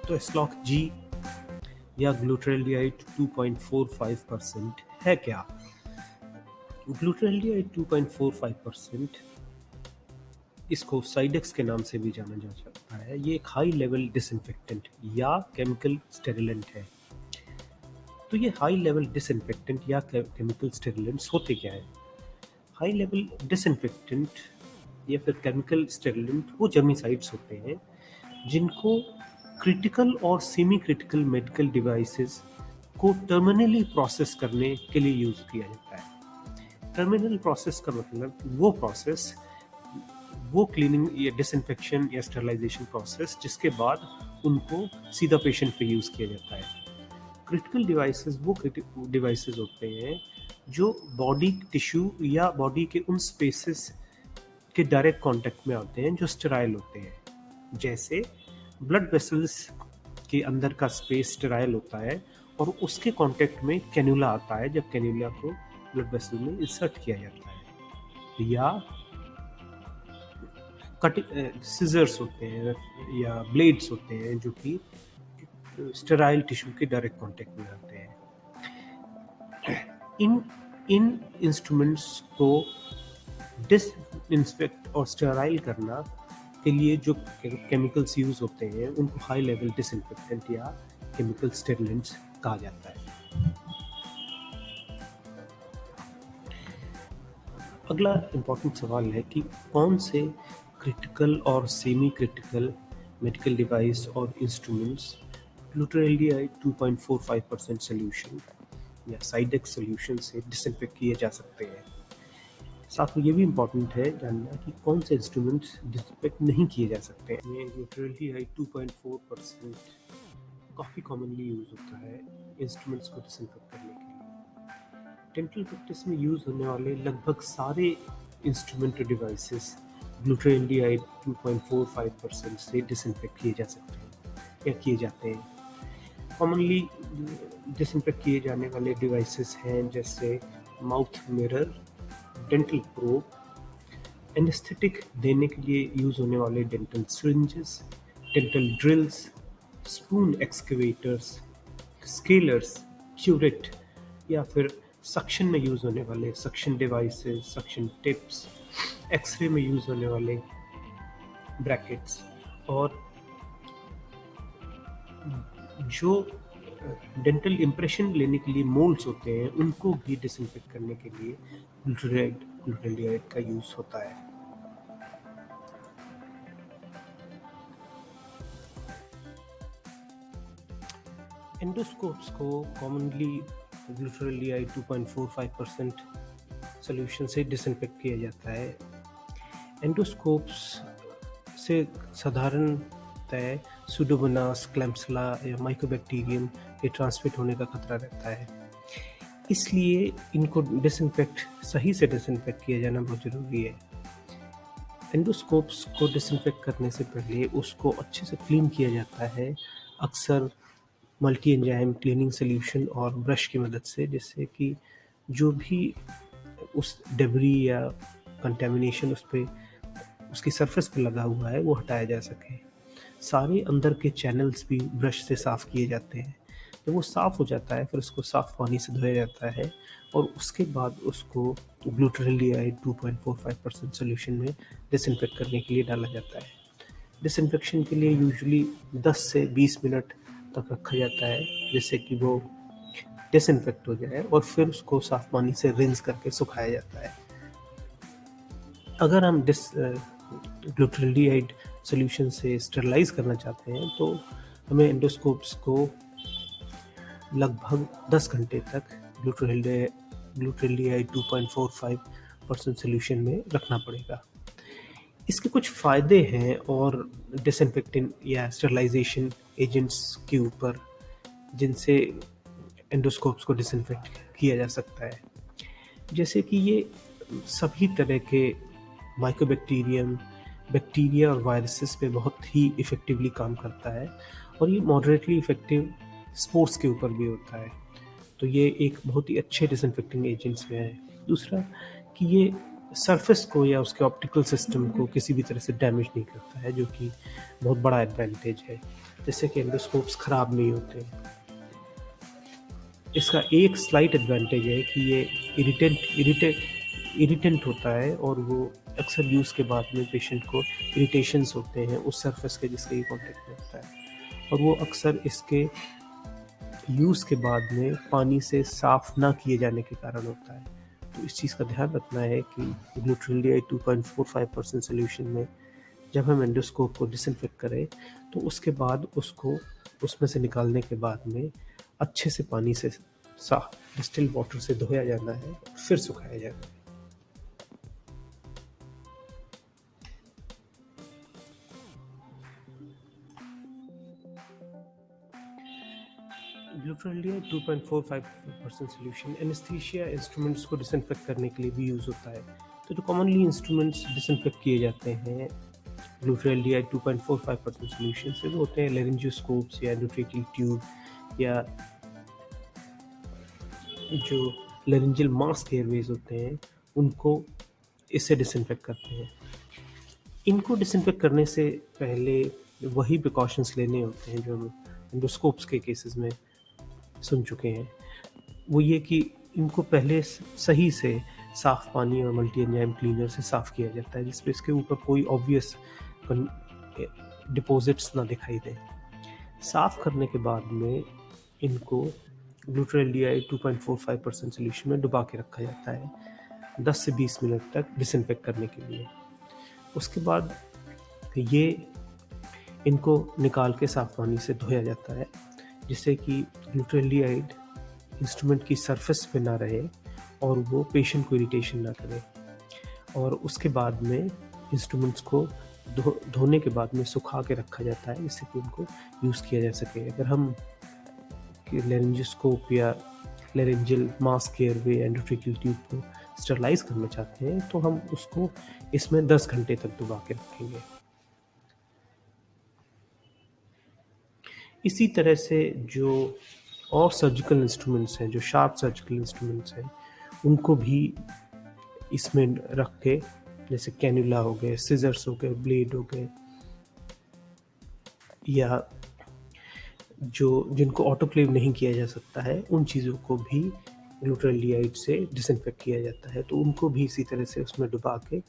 तो एस्लॉक जी या ग्लूटाल्डिहाइड 2.45% है क्या? ग्लूटाल्डिहाइड 2.45%, इसको साइडेक्स के नाम से भी जाना जा सकता है। ये एक हाई लेवल डिसइंफेक्टेंट या केमिकल स्टेरिलेंट है। तो ये हाई लेवल डिसइंफेक्टेंट या केमिकल स्टेरिलेंट्स होते क्या है? हाई लेवल डिसइंफेक्टेंट या फिर केमिकल स्टेरिलेंट वो जर्मिसाइड्स होते हैं जिनको क्रिटिकल और सेमी क्रिटिकल मेडिकल डिवाइसेस को टर्मिनली प्रोसेस करने के लिए यूज किया जाता है। टर्मिनल प्रोसेस का मतलब वो प्रोसेस, वो क्लीनिंग या डिसइंफेक्शन या स्टरलाइजेशन प्रोसेस जिसके बाद उनको सीधा पेशेंट पे यूज किया जाता है। क्रिटिकल डिवाइसेस वो डिवाइसेस होते हैं जो बॉडी टिश्यू या बॉडी के उन स्पेसेस के डायरेक्ट कांटेक्ट में आते हैं जो स्टेराइल होते हैं। जैसे ब्लड वेसल्स के अंदर का स्पेस स्टेराइल होता है और उसके कांटेक्ट में कैन्यूला आता है जब कैन्यूला को ब्लड वेसल में इंसर्ट किया जाता है। या सिजर्स होते हैं या ब्लेड्स होते हैं जो कि स्टेराइल टिश्यू के डायरेक्ट कांटेक्ट में आते हैं। इन इन इंस्ट्रूमेंट्स को डिसइंफेक्ट और स्टेराइल करना के लिए जो केमिकल्स यूज होते हैं उनको हाई लेवल डिसइंफेक्टेंट या केमिकल स्टेरिलेंट्स कहा जाता है। अगला इम्पोर्टेंट सवाल है कि कौन से क्रिटिकल और सेमी क्रिटिकल मेडिकल डिवाइस और इंस्ट्रूमेंट्स ग्लूटाल्डिहाइड 2.45% सोल्यूशन या साइडेक्स सोल्यूशन से डिसइंफेक्ट किए जा सकते हैं। साथ में ये भी इम्पोर्टेंट है जानना कि कौन से इंस्ट्रूमेंट्स डिसइंफेक्ट नहीं किए जा सकते हैं। ये ग्लूटाल्डिहाइड 2.4% काफ़ी कॉमनली यूज होता है इंस्ट्रूमेंट्स को डिसइंफेक्ट करने के लिए। डेंटल प्रैक्टिस में यूज होने वाले लगभग सारे इंस्ट्रूमेंट और डिवाइसेस ग्लूटाल्डिहाइड 2.45% से डिसइंफेक्ट किए जा सकते हैं या किए जाते हैं। कॉमनली डिसइंफेक्ट किए जाने वाले डिवाइसेस हैं जैसे mouth mirror, dental probe, anaesthetic देने के लिए यूज होने वाले dental syringes, dental drills, spoon excavators, scalers, curette या फिर सक्शन में यूज होने वाले suction devices, suction tips, X ray में यूज होने वाले ब्रैकेट्स और जो डेंटल इम्प्रेशन लेने के लिए मोल्ड्स होते हैं उनको भी डिसइंफेक्ट करने के लिए ग्लूटाल्डिहाइड का यूज होता है। एंडोस्कोप्स को कॉमनली ग्लूटाल्डिहाइड 2.45% सोल्यूशन से डिसइंफेक्ट किया जाता है। एंडोस्कोप्स से साधारणतः सुडोमोनास, क्लैम्सला या माइकोबैक्टीरियम के ट्रांसमिट होने का खतरा रहता है। इसलिए इनको सही से डिसइंफेक्ट किया जाना बहुत ज़रूरी है। एंडोस्कोप्स को डिसइंफेक्ट करने से पहले उसको अच्छे से क्लीन किया जाता है, अक्सर मल्टी एंजाइम क्लीनिंग सोल्यूशन और ब्रश की मदद से, जिससे कि जो भी उस डेब्री या कंटेमिनेशन उस पे उसकी सरफेस पे लगा हुआ है वो हटाया जा सके। सारे अंदर के चैनल्स भी ब्रश से साफ़ किए जाते हैं। जब वो साफ़ हो जाता है फिर उसको साफ़ पानी से धोया जाता है और उसके बाद उसको ग्लूटाल्डिहाइड 2.45% सोल्यूशन में डिसइंफेक्ट करने के लिए डाला जाता है। डिसइंफेक्शन के लिए यूजुअली 10 से 20 मिनट तक रखा जाता है जिससे कि वो डिसइंफेक्ट हो जाए और फिर उसको साफ़ पानी से रिंस करके सुखाया जाता है। अगर हम ग्लूटाल्डिहाइड सोल्यूशन से स्टरलाइज करना चाहते हैं तो हमें एंडोस्कोप्स को लगभग 10 घंटे तक ग्लूटाल्डिहाइड 2.45% सोल्यूशन में रखना पड़ेगा। इसके कुछ फ़ायदे हैं और डिसइंफेक्टेंट या स्टरलाइजेशन एजेंट्स के ऊपर जिनसे एंडोस्कोप्स को डिसइंफेक्ट किया जा सकता है, जैसे कि ये सभी तरह के माइकोबैक्टीरियम, बैक्टीरिया और वायरसेस पे बहुत ही इफ़ेक्टिवली काम करता है और ये मॉडरेटली इफ़ेक्टिव स्पोर्स के ऊपर भी होता है। तो ये एक बहुत ही अच्छे डिसइंफेक्टिंग एजेंट्स में है। दूसरा कि ये सरफेस को या उसके ऑप्टिकल सिस्टम को किसी भी तरह से डैमेज नहीं करता है, जो कि बहुत बड़ा एडवांटेज है। जिससे कि एंडोस्कोप्स ख़राब नहीं होते। इसका एक स्लाइट एडवांटेज है कि ये इरिटेंट होता है और वो अक्सर यूज़ के बाद में पेशेंट को इरिटेशंस होते हैं उस सरफेस के जिसके ये कॉन्टेक्ट में होता है, और वो अक्सर इसके यूज़ के बाद में पानी से साफ़ ना किए जाने के कारण होता है। तो इस चीज़ का ध्यान रखना है कि ग्लूट्रेलिया 2.45% सोल्यूशन में जब हम एंडोस्कोप को डिसइंफेक्ट करें तो उसके बाद उसको उसमें से निकालने के बाद में अच्छे से पानी से साफ डिस्टिल्ड वाटर से धोया जाना है, फिर सुखाया जाना है। ग्लूट्रेलिया 2.45% सोल्यूशन एनेस्थीसिया इंस्ट्रूमेंट्स को डिसइंफेक्ट करने के लिए भी यूज़ होता है। तो जो कॉमनली इंस्ट्रूमेंट्स डिसइंफेक्ट किए जाते हैं ग्लूट्रेलिया 2.45% सोल्यूशन से वो होते हैं लेरिंजियोस्कोप्स या एंडोट्रेकियल ट्यूब या जो लेरिंजियल मास्क एयरवेज होते हैं उनको इससे डिसइंफेक्ट करते हैं। इनको डिसइंफेक्ट करने से पहले वही प्रिकॉशंस लेने होते हैं जो हम एंडोस्कोप्स के केसेस में सुन चुके हैं। वो ये कि इनको पहले सही से साफ़ पानी और मल्टी एंजाइम क्लीनर से साफ़ किया जाता है जिसपे इसके ऊपर कोई ऑब्वियस डिपॉजिट्स ना दिखाई दें। साफ़ करने के बाद में इनको ग्लूट्रेलिया 2.45% सोल्यूशन में डुबा के रखा जाता है 10 से 20 मिनट तक डिसइंफेक्ट करने के लिए। उसके बाद ये इनको निकाल के साफ़ पानी से धोया जाता है जिससे कि ग्लूट्रेलियाइड इंस्ट्रूमेंट की सरफेस पे ना रहे और वो पेशेंट को इरिटेशन ना करे। और उसके बाद में इंस्ट्रूमेंट्स को धोने के बाद में सुखा के रखा जाता है जिससे कि उनको यूज़ किया जा सके। अगर हम लेरिंजियोस्कोप या laryngeal mask airway endotracheal tube को स्टरलाइज करना चाहते हैं तो हम उसको इसमें 10 घंटे तक डुबा के रखेंगे। इसी तरह से जो और सर्जिकल इंस्ट्रूमेंट्स हैं, जो शार्प सर्जिकल इंस्ट्रूमेंट्स हैं, उनको भी इसमें रख के, जैसे कैनुला हो गए, सिजर्स हो गए, ब्लेड हो गए, या जो जिनको ऑटोक्लेव नहीं किया जा सकता है उन चीज़ों को भी ग्लूट्रेलियाइड से डिसइंफेक्ट किया जाता है। तो उनको भी इसी तरह से उसमें डुबा के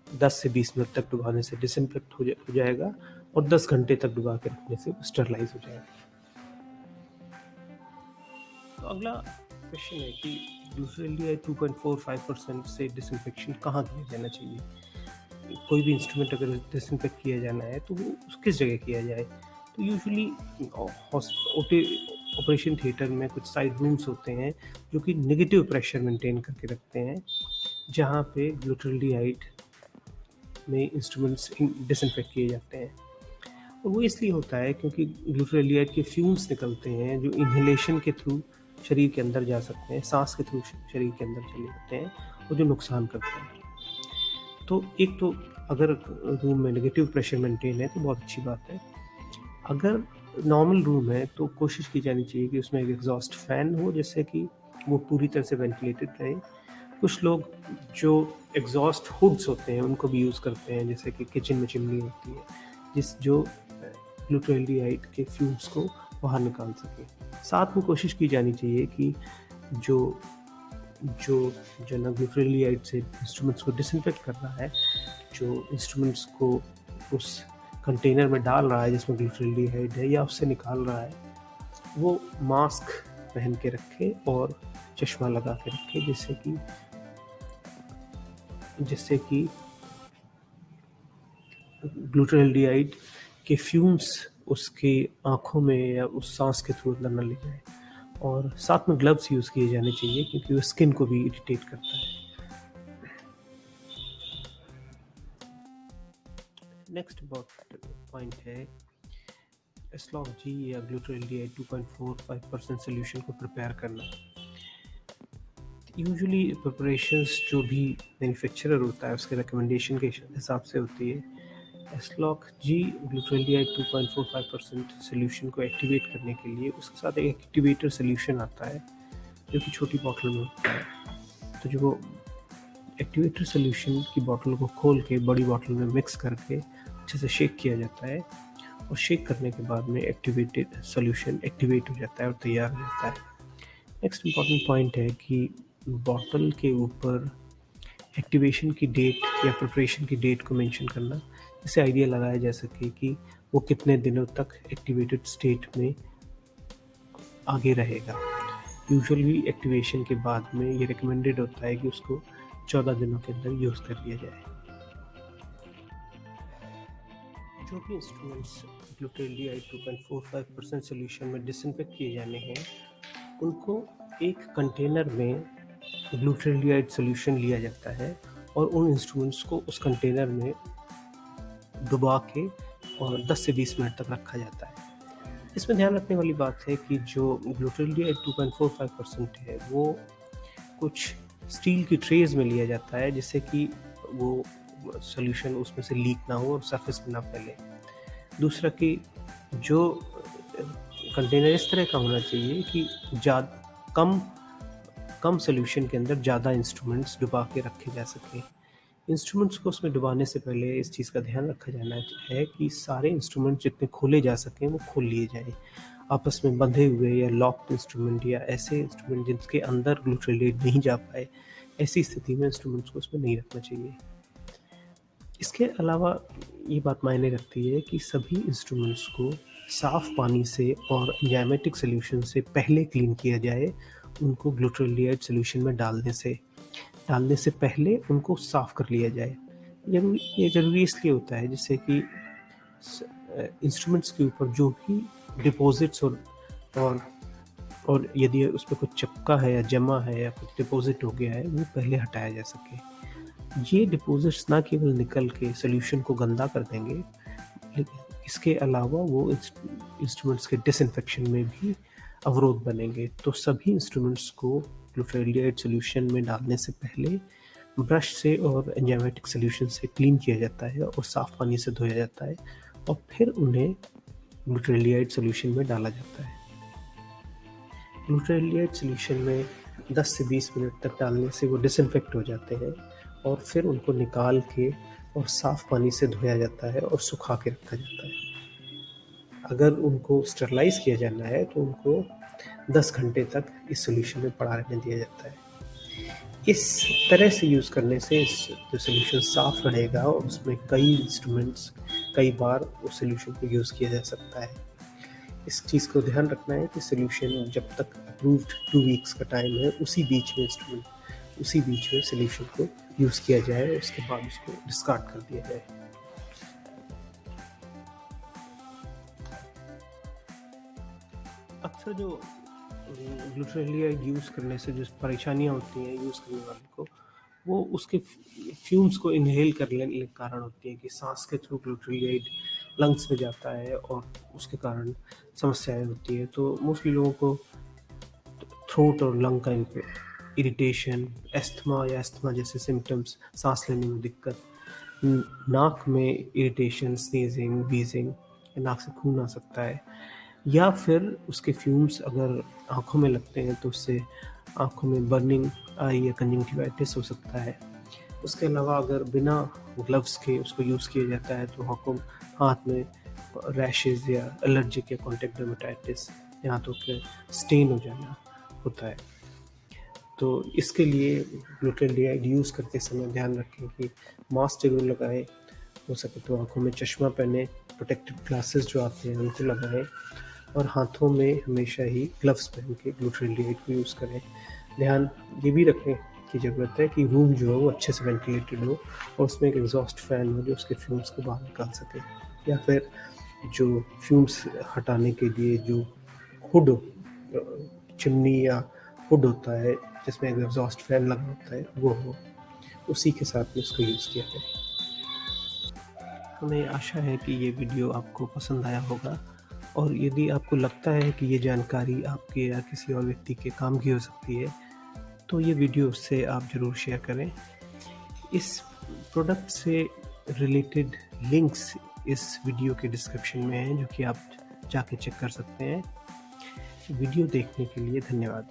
10 से 20 मिनट तक डुबाने से डिसइंफेक्ट हो जाएगा और 10 घंटे तक डुबा के रखने से स्टरलाइज हो जाएगा। तो अगला क्वेश्चन है कि ग्लूट्रेलिया 2.45% से डिसइंफेक्शन कहाँ किया जाना चाहिए। कोई भी इंस्ट्रूमेंट अगर डिसइंफेक्ट किया जाना है तो वो किस जगह किया जाए। तो यूजुअली ऑपरेशन थिएटर में कुछ साइड रूम्स होते हैं जो कि नेगेटिव प्रेशर मेंटेन करके रखते हैं जहाँ पे ग्लूट्रेलियाइड में इंस्ट्रूमेंट्स डिसइंफेक्ट किए जाते हैं। और वो इसलिए होता है क्योंकि ग्लूट्रेलियाइड के फ्यूम्स निकलते हैं जो इन्हेलेशन के थ्रू शरीर के अंदर जा सकते हैं, सांस के थ्रू शरीर के अंदर चले जाते हैं और जो नुकसान करते हैं। तो एक तो अगर रूम में नेगेटिव प्रेशर मेंटेन है तो बहुत अच्छी बात है। अगर नॉर्मल रूम है तो कोशिश की जानी चाहिए कि उसमें एक एग्जॉस्ट फैन हो जिससे कि वो पूरी तरह से वेंटिलेटेड रहे। कुछ लोग जो एग्जॉस्ट हुड्स होते हैं उनको भी यूज़ करते हैं, जैसे कि किचन में चिमनी होती है जो ग्लूट्रेलियाइड के फ्यूम्स को बाहर निकाल सके। साथ में कोशिश की जानी चाहिए कि जो ना ग्लूट्रेलियाइड से इंस्ट्रूमेंट्स को डिसइंफेक्ट कर रहा है, जो इंस्ट्रूमेंट्स को उस कंटेनर में डाल रहा है जिसमें ग्लूट्रेलियाइड है या उससे निकाल रहा है, वो मास्क पहन के रखे और चश्मा लगा के रखे जिससे कि ग्लूट्रेलियाइड के फ्यूम्स उसके आँखों में या उस सांस के थ्रू अंदर न ले जाए। और साथ में ग्लव्स यूज़ किए जाने चाहिए क्योंकि वो स्किन को भी इरिटेट करता है। नेक्स्ट पॉइंट है एस्लॉग-जी या ग्लूट्रेलिया 2.45% सोल्यूशन को प्रिपेयर करना। यूजुअली प्रिपरेशंस जो भी मैन्युफैक्चरर होता है उसके रिकमेंडेशन के हिसाब से होती है। एस्लॉग-जी ग्लूट्रेलिया 2.45% सोल्यूशन को एक्टिवेट करने के लिए उसके साथ एक एक्टिवेटर सोल्यूशन आता है जो कि छोटी बॉटल में होता है। तो जो वो एक्टिवेटर सोल्यूशन की बॉटल को खोल के बड़ी बॉटल में मिक्स करके अच्छे से शेक किया जाता है और शेक करने के बाद में एक्टिवेटेड सॉल्यूशन एक्टिवेट हो जाता है और तैयार हो जाता है। नेक्स्ट इम्पॉर्टेंट पॉइंट है कि बॉटल के ऊपर एक्टिवेशन की डेट या प्रिपरेशन की डेट को मेंशन करना, इससे आइडिया लगाया जा सके कि वो कितने दिनों तक एक्टिवेटेड स्टेट में आगे रहेगा। यूजुअली एक्टिवेशन के बाद में ये रिकमेंडेड होता है कि उसको 14 दिनों के अंदर यूज़ कर लिया जाए। जो भी इंस्ट्रूमेंट्स ग्लूटाल्डिहाइड 2.45% सोल्यूशन में डिसइंफेक्ट किए जाने हैं, उनको एक कंटेनर में ग्लूटाल्डिहाइड सोल्यूशन लिया जाता है और उन इंस्ट्रूमेंट्स को उस कंटेनर में डुबा के और 10 से 20 मिनट तक रखा जाता है। इसमें ध्यान रखने वाली बात है कि जो ग्लूटाल्डिहाइड 2.45% है वो कुछ स्टील की ट्रेज में लिया जाता है, जिससे कि वो सॉल्यूशन उसमें से लीक ना हो और सरफेस पे ना फैले। दूसरा कि जो कंटेनर इस तरह का होना चाहिए कि कम सॉल्यूशन के अंदर ज़्यादा इंस्ट्रूमेंट्स डुबा के रखे जा सकें। इंस्ट्रूमेंट्स को उसमें डुबाने से पहले इस चीज़ का ध्यान रखा जाना है कि सारे इंस्ट्रूमेंट जितने खोले जा सकें वो खोल लिए जाएँ। आपस में बंधे हुए या लॉक्ड इंस्ट्रूमेंट या ऐसे इंस्ट्रूमेंट जिनके अंदर ग्लूटाल्डिहाइड नहीं जा पाए, ऐसी स्थिति में इंस्ट्रूमेंट्स को उसमें नहीं रखना चाहिए। इसके अलावा ये बात मायने रखती है कि सभी इंस्ट्रूमेंट्स को साफ़ पानी से और एंजाइमेटिक सॉल्यूशन से पहले क्लीन किया जाए। उनको ग्लूटाल्डिहाइड सॉल्यूशन में डालने से पहले उनको साफ़ कर लिया जाए। ये ज़रूरी इसलिए होता है जिससे कि इंस्ट्रूमेंट्स के ऊपर जो भी डिपॉजिट्स और यदि उस पर कुछ चिपका है या जमा है या कुछ डिपॉजिट हो गया है, वो पहले हटाया जा सके। ये डिपॉजिट्स ना केवल निकल के सॉल्यूशन को गंदा कर देंगे, लेकिन इसके अलावा वो इंस्ट्रूमेंट्स के डिसइंफेक्शन में भी अवरोध बनेंगे। तो सभी इंस्ट्रूमेंट्स को ग्लूटाल्डिहाइड सॉल्यूशन में डालने से पहले ब्रश से और एंजाइमेटिक सॉल्यूशन से क्लीन किया जाता है और साफ़ पानी से धोया जाता है और फिर उन्हें ग्लूटाल्डिहाइड सॉल्यूशन में डाला जाता है। ग्लूटाल्डिहाइड सॉल्यूशन में 10 से 20 मिनट तक डालने से वो डिसइंफेक्ट हो जाते हैं और फिर उनको निकाल के और साफ़ पानी से धोया जाता है और सुखा के रखा जाता है। अगर उनको स्टरलाइज़ किया जाना है तो उनको 10 घंटे तक इस सॉल्यूशन में पड़ा रहने दिया जाता है। इस तरह से यूज़ करने से जो सॉल्यूशन साफ़ रहेगा और उसमें कई बार उस सॉल्यूशन को यूज़ किया जा सकता है। इस चीज़ को ध्यान रखना है कि सॉल्यूशन जब तक अप्रूव्ड 2 वीक्स का टाइम है, उसी बीच में सॉल्यूशन को यूज़ किया जाए और उसके बाद उसको डिस्कार्ड कर दिया जाए। अक्सर जो ग्लूटाल्डिहाइड यूज़ करने से जो परेशानियाँ होती हैं यूज़ करने वाले को, वो उसके फ्यूम्स को इनहेल करने के कारण होती हैं कि सांस के थ्रू ग्लूटाल्डिहाइड लंग्स में जाता है और उसके कारण समस्याएं होती है। तो मोस्टली लोगों को थ्रोट और लंग का इरिटेशन, अस्थमा जैसे सिम्टम्स, सांस लेने में दिक्कत, नाक में इरिटेशन, स्नीजिंग, वीजिंग, नाक से खून आ सकता है, या फिर उसके फ्यूम्स अगर आँखों में लगते हैं तो उससे आँखों में बर्निंग आई या कंजंक्टिवाइटिस हो सकता है। उसके अलावा अगर बिना ग्लव्स के उसको यूज़ किया जाता है तो हाथ में रैशेज़ या एलर्जिक या कॉन्टैक्ट डर्मेटाइटिस या हाथों के स्टेन हो जाना होता है। तो इसके लिए ग्लूटाल्डिहाइड यूज़ करते समय ध्यान रखें कि मास्क ज़रूर लगाएं, हो सके तो आँखों में चश्मा पहने, प्रोटेक्टिव ग्लासेस जो आते हैं उनको लगाएं और हाथों में हमेशा ही ग्लव्स पहन के ग्लूटाल्डिहाइड को यूज़ करें। ध्यान ये भी रखने की ज़रूरत है कि रूम जो है वो अच्छे से वेंटिलेटेड हो और उसमें एक एग्जॉस्ट फैन हो जो उसके फ्यूम्स को बाहर निकाल सके, या फिर जो फ्यूम्स हटाने के लिए जो हुड चिमनी या हुड होता है जिसमें एक एग्जॉस्ट फैन लगा होता है वो हो, उसी के साथ में इसको यूज़ किया जाए। हमें आशा है कि ये वीडियो आपको पसंद आया होगा और यदि आपको लगता है कि ये जानकारी आपके या किसी और व्यक्ति के काम की हो सकती है तो ये वीडियो उससे आप ज़रूर शेयर करें। इस प्रोडक्ट से रिलेटेड लिंक्स इस वीडियो के डिस्क्रिप्शन में हैं जो कि आप जाके चेक कर सकते हैं। वीडियो देखने के लिए धन्यवाद।